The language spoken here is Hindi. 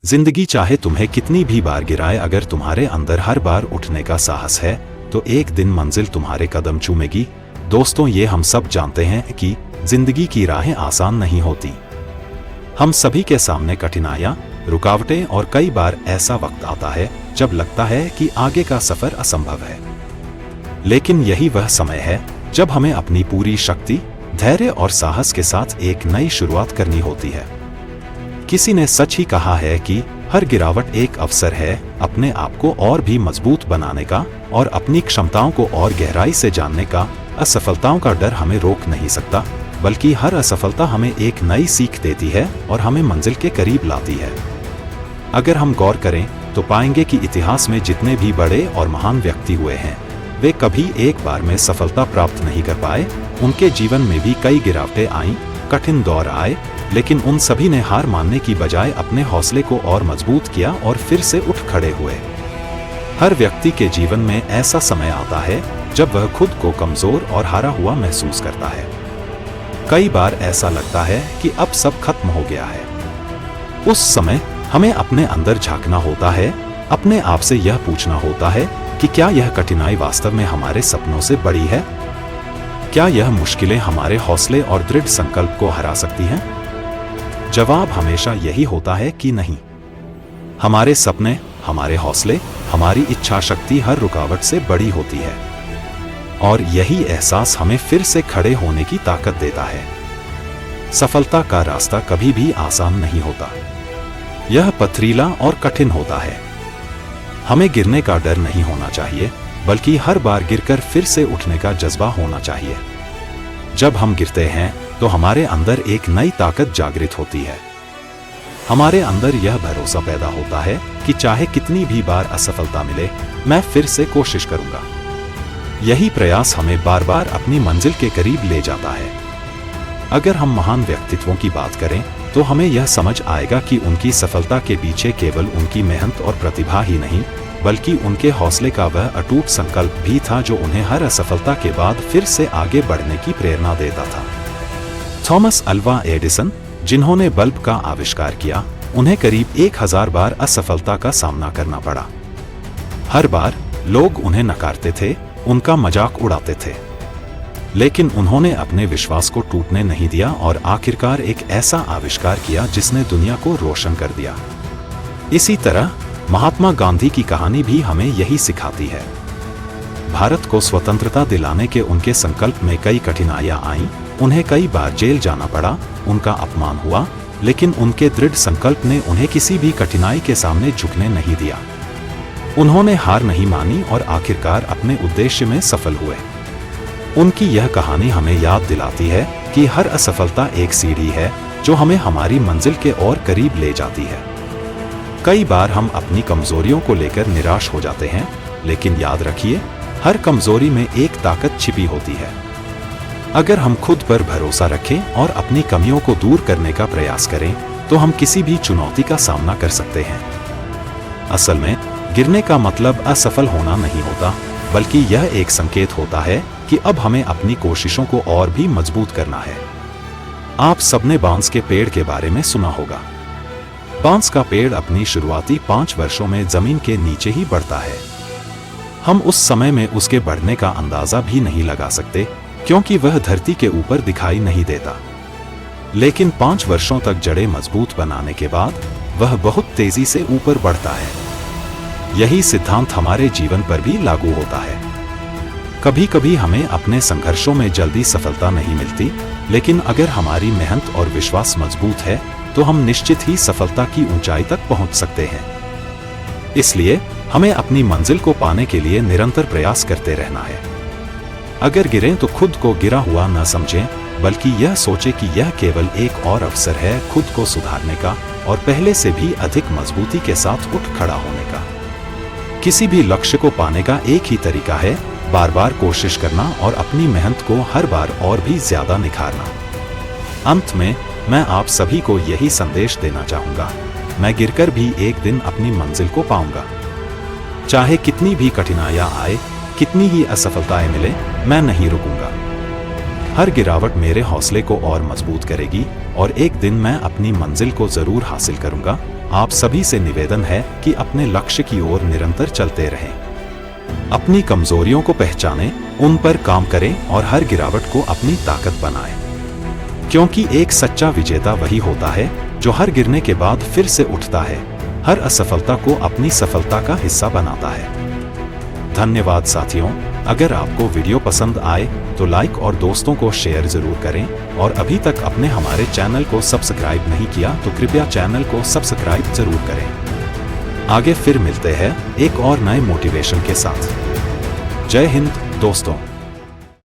जिंदगी चाहे तुम्हें कितनी भी बार गिराए, अगर तुम्हारे अंदर हर बार उठने का साहस है तो एक दिन मंजिल तुम्हारे कदम चूमेगी। दोस्तों, ये हम सब जानते हैं कि जिंदगी की राहें आसान नहीं होती। हम सभी के सामने कठिनाइयां, रुकावटें और कई बार ऐसा वक्त आता है जब लगता है कि आगे का सफर असंभव है। लेकिन यही वह समय है जब हमें अपनी पूरी शक्ति, धैर्य और साहस के साथ एक नई शुरुआत करनी होती है। किसी ने सच ही कहा है कि हर गिरावट एक अवसर है अपने आप को और भी मजबूत बनाने का और अपनी क्षमताओं को और गहराई से जानने का। असफलताओं का डर हमें रोक नहीं सकता, बल्कि हर असफलता हमें एक नई सीख देती है और हमें मंजिल के करीब लाती है। अगर हम गौर करें तो पाएंगे कि इतिहास में जितने भी बड़े और महान व्यक्ति हुए हैं, वे कभी एक बार में सफलता प्राप्त नहीं कर पाए। उनके जीवन में भी कई गिरावटें आईं, कठिन दौर आए, लेकिन उन सभी ने हार मानने की बजाय अपने हौसले को और मजबूत किया और फिर से उठ खड़े हुए। हर व्यक्ति के जीवन में ऐसा समय आता है जब वह खुद को कमजोर और हारा हुआ महसूस करता है। कई बार ऐसा लगता है कि अब सब खत्म हो गया है। उस समय हमें अपने अंदर झांकना होता है, अपने आप से यह पूछना होता है कि क्या यह कठिनाई वास्तव में हमारे सपनों से बड़ी है? क्या यह मुश्किलें हमारे हौसले और दृढ़ संकल्प को हरा सकती हैं? जवाब हमेशा यही होता है कि नहीं। हमारे सपने, हमारे हौसले, हमारी इच्छा शक्ति हर रुकावट से बड़ी होती है, और यही एहसास हमें फिर से खड़े होने की ताकत देता है। सफलता का रास्ता कभी भी आसान नहीं होता। यह पथरीला और कठिन होता है। हमें गिरने का डर नहीं होना चाहिए, बल्कि हर बार गिरकर फिर से उठने का जज्बा होना चाहिए। जब हम गिरते हैं तो हमारे अंदर एक नई ताकत जागृत होती है। हमारे अंदर यह भरोसा पैदा होता है कि चाहे कितनी भी बार असफलता मिले, मैं फिर से कोशिश करूंगा। यही प्रयास हमें बार बार अपनी मंजिल के करीब ले जाता है। अगर हम महान व्यक्तित्वों की बात करें तो हमें यह समझ आएगा कि उनकी सफलता के पीछे केवल उनकी मेहनत और प्रतिभा ही नहीं, बल्कि उनके हौसले का वह अटूट संकल्प भी था जो उन्हें हर असफलता के बाद फिर से आगे बढ़ने की प्रेरणा देता था। थॉमस अल्वा एडिसन, जिन्होंने बल्ब का आविष्कार किया, उन्हें करीब 1000 बार असफलता का सामना करना पड़ा। हर बार लोग उन्हें नकारते थे, उनका मजाक उड़ाते थे, लेकिन उन्होंने अपने विश्वास को टूटने नहीं दिया और आखिरकार एक ऐसा आविष्कार किया जिसने दुनिया को रोशन कर दिया। इसी तरह महात्मा गांधी की कहानी भी हमें यही सिखाती है। भारत को स्वतंत्रता दिलाने के उनके संकल्प में कई कठिनाइयां आईं, उन्हें कई बार जेल जाना पड़ा, उनका अपमान हुआ, लेकिन उनके दृढ़ संकल्प ने उन्हें किसी भी कठिनाई के सामने झुकने नहीं दिया। उन्होंने हार नहीं मानी और आखिरकार अपने उद्देश्य में सफल हुए। उनकी यह कहानी हमें याद दिलाती है कि हर असफलता एक सीढ़ी है जो हमें हमारी मंजिल के और करीब ले जाती है। कई बार हम अपनी कमजोरियों को लेकर निराश हो जाते हैं, लेकिन याद रखिए, हर कमजोरी में एक ताकत छिपी होती है। अगर हम खुद पर भरोसा रखें और अपनी कमियों को दूर करने का प्रयास करें तो हम किसी भी चुनौती का सामना कर सकते हैं। असल में गिरने का मतलब असफल होना नहीं होता, बल्कि यह एक संकेत होता है कि अब हमें अपनी कोशिशों को और भी मजबूत करना है। आप सबने बांस के पेड़ के बारे में सुना होगा। बांस का पेड़ अपनी शुरुआती 5 वर्षों में जमीन के नीचे ही बढ़ता है। हम उस समय में उसके बढ़ने का अंदाजा भी नहीं लगा सकते, क्योंकि वह धरती के ऊपर दिखाई नहीं देता। लेकिन 5 वर्षों तक जड़ें मजबूत बनाने के बाद वह बहुत तेजी से ऊपर बढ़ता है। यही सिद्धांत हमारे जीवन पर भी लागू होता है। कभी कभी हमें अपने संघर्षों में जल्दी सफलता नहीं मिलती, लेकिन अगर हमारी मेहनत और विश्वास मजबूत है तो हम निश्चित ही सफलता की ऊंचाई तक पहुंच सकते हैं। इसलिए हमें अपनी मंजिल को पाने के लिए निरंतर प्रयास करते रहना है। अगर गिरें तो खुद को गिरा हुआ न समझें, बल्कि यह सोचें कि यह केवल एक और अवसर है खुद को सुधारने का और पहले से भी अधिक मजबूती के साथ उठ खड़ा होने का। किसी भी लक्ष्य को पाने का एक ही तरीका है, बार बार कोशिश करना और अपनी मेहनत को हर बार और भी ज्यादा निखारना। अंत में मैं आप सभी को यही संदेश देना चाहूंगा, मैं गिरकर भी एक दिन अपनी मंजिल को पाऊंगा। चाहे कितनी भी कठिनाइयां आए, कितनी ही असफलताएं मिले, मैं नहीं रुकूंगा। हर गिरावट मेरे हौसले को और मजबूत करेगी और एक दिन मैं अपनी मंजिल को जरूर हासिल करूंगा। आप सभी से निवेदन है कि अपने लक्ष्य की ओर निरंतर चलते रहें। अपनी कमजोरियों को पहचानें, उन पर काम करें और हर गिरावट को अपनी ताकत बनाएं। क्योंकि एक सच्चा विजेता वही होता है जो हर गिरने के बाद फिर से उठता है, हर असफलता को अपनी सफलता का हिस्सा बनाता है। धन्यवाद साथियों। अगर आपको वीडियो पसंद आए तो लाइक और दोस्तों को शेयर जरूर करें, और अभी तक अपने हमारे चैनल को सब्सक्राइब नहीं किया तो कृपया चैनल को सब्सक्राइब जरूर करें। आगे फिर मिलते हैं एक और नए मोटिवेशन के साथ। जय हिंद दोस्तों।